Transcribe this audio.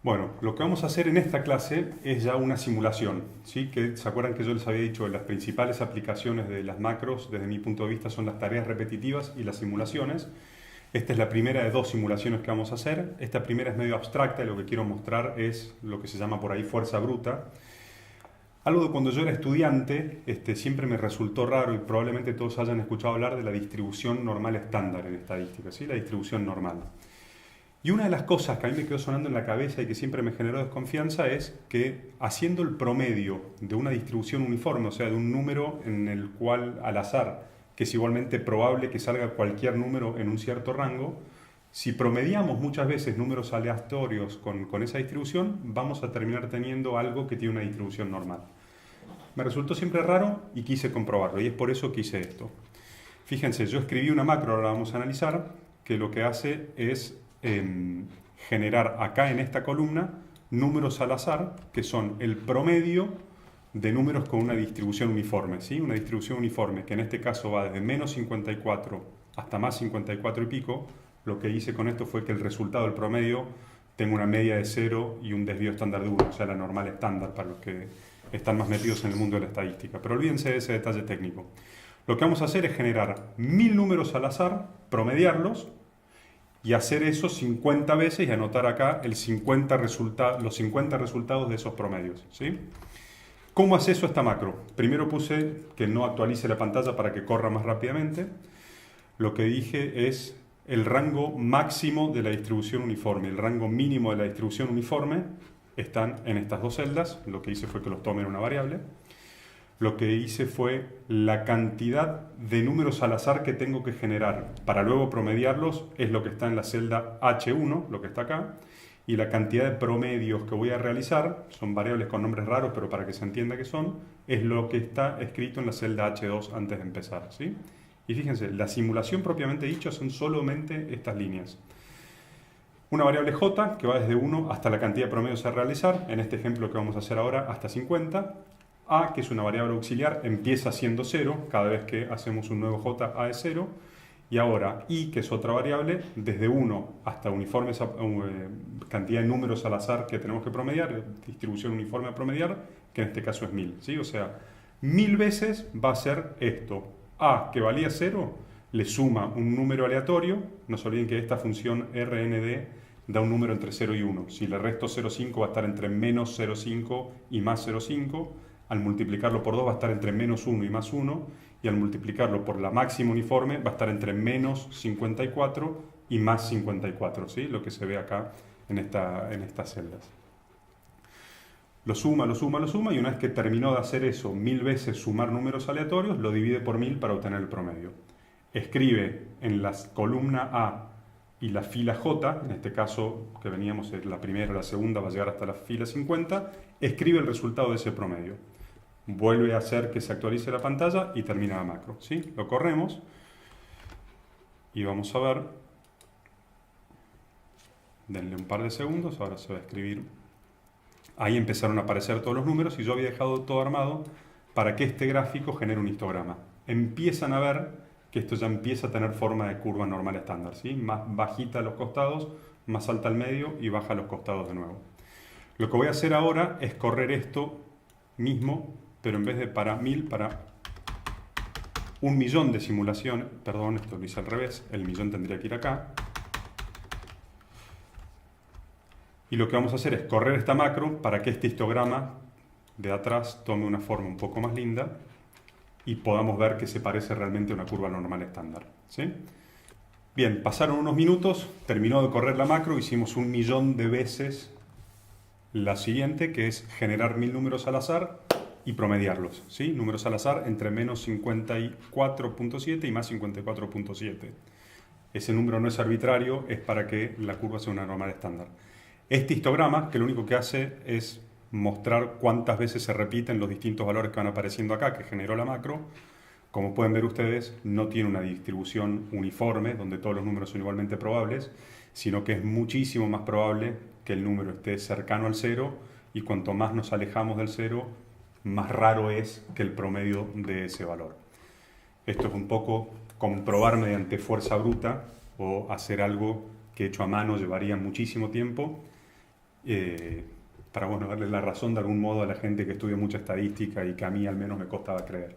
Bueno, lo que vamos a hacer en esta clase es ya una simulación, ¿sí? Que, ¿se acuerdan que yo les había dicho que las principales aplicaciones de las macros, desde mi punto de vista, son las tareas repetitivas y las simulaciones? Esta es la primera de dos simulaciones que vamos a hacer. Esta primera es medio abstracta y lo que quiero mostrar es lo que se llama por ahí fuerza bruta. Algo de cuando yo era estudiante siempre me resultó raro y probablemente todos hayan escuchado hablar de la distribución normal estándar en estadística, ¿sí? La distribución normal. Y una de las cosas que a mí me quedó sonando en la cabeza y que siempre me generó desconfianza es que haciendo el promedio de una distribución uniforme, o sea, de un número en el cual al azar, que es igualmente probable que salga cualquier número en un cierto rango, si promediamos muchas veces números aleatorios con esa distribución, vamos a terminar teniendo algo que tiene una distribución normal. Me resultó siempre raro y quise comprobarlo, y es por eso que hice esto. Fíjense, yo escribí una macro, ahora la vamos a analizar, que lo que hace es generar acá en esta columna números al azar, que son el promedio de números con una distribución uniforme, ¿sí? Una distribución uniforme que en este caso va desde menos 54 hasta más 54 y pico. Lo que hice con esto fue que el resultado del promedio tenga una media de 0 y un desvío estándar de 1, o sea, la normal estándar para los que están más metidos en el mundo de la estadística. Pero olvídense de ese detalle técnico. Lo que vamos a hacer es generar 1000 números al azar, promediarlos, y hacer eso 50 veces y anotar acá los 50 resultados de esos promedios, ¿sí? ¿Cómo hace eso esta macro? Primero puse que no actualice la pantalla para que corra más rápidamente. Lo que dije es el rango máximo de la distribución uniforme, el rango mínimo de la distribución uniforme están en estas dos celdas. Lo que hice fue que los tome en una variable. Lo que hice fue la cantidad de números al azar que tengo que generar para luego promediarlos es lo que está en la celda H1, lo que está acá, y la cantidad de promedios que voy a realizar, son variables con nombres raros, pero para que se entienda qué son, es lo que está escrito en la celda H2 antes de empezar, ¿sí? Y fíjense, la simulación propiamente dicha son solamente estas líneas. Una variable j que va desde 1 hasta la cantidad de promedios a realizar, en este ejemplo que vamos a hacer ahora hasta 50, a, que es una variable auxiliar, empieza siendo 0, cada vez que hacemos un nuevo j, a es 0, y ahora i, que es otra variable, desde 1 hasta uniforme, cantidad de números al azar que tenemos que promediar, distribución uniforme a promediar, que en este caso es 1000, ¿sí? O sea, 1000 veces va a ser esto, a, que valía 0, le suma un número aleatorio, no se olviden que esta función RND da un número entre 0 y 1, si le resto 0,5 va a estar entre menos 0,5 y más 0,5, al multiplicarlo por 2 va a estar entre menos 1 y más 1, y al multiplicarlo por la máxima uniforme va a estar entre menos 54 y más 54, ¿sí? Lo que se ve acá en estas celdas. Lo suma, lo suma, lo suma, y una vez que terminó de hacer eso 1000 veces, sumar números aleatorios, lo divide por 1000 para obtener el promedio. Escribe en la columna A y la fila J, en este caso que veníamos en la primera o la segunda, va a llegar hasta la fila 50, escribe el resultado de ese promedio. Vuelve a hacer que se actualice la pantalla y termina la macro, ¿sí? Lo corremos y vamos a ver. Denle un par de segundos, ahora se va a escribir. Ahí empezaron a aparecer todos los números y yo había dejado todo armado para que este gráfico genere un histograma. Empiezan a ver que esto ya empieza a tener forma de curva normal estándar, ¿sí? Más bajita a los costados, más alta al medio y baja a los costados de nuevo. Lo que voy a hacer ahora es correr esto mismo, pero en vez de para 1000, para 1.000.000 de simulaciones. Perdón, esto lo hice al revés, el millón tendría que ir acá. Y lo que vamos a hacer es correr esta macro para que este histograma de atrás tome una forma un poco más linda y podamos ver que se parece realmente a una curva normal estándar, ¿sí? Bien, pasaron unos minutos, terminó de correr la macro, hicimos 1.000.000 de veces la siguiente, que es generar 1000 números al azar y promediarlos, ¿sí? Números al azar entre menos 54.7 y más 54.7. Ese número no es arbitrario, es para que la curva sea una normal estándar. Este histograma, que lo único que hace es mostrar cuántas veces se repiten los distintos valores que van apareciendo acá, que generó la macro, como pueden ver ustedes, no tiene una distribución uniforme, donde todos los números son igualmente probables, sino que es muchísimo más probable que el número esté cercano al 0, y cuanto más nos alejamos del 0, más raro es que el promedio de ese valor. Esto es un poco comprobar mediante fuerza bruta o hacer algo que hecho a mano llevaría muchísimo tiempo. eh, para bueno, darle la razón de algún modo a la gente que estudia mucha estadística y que a mí al menos me costaba creer.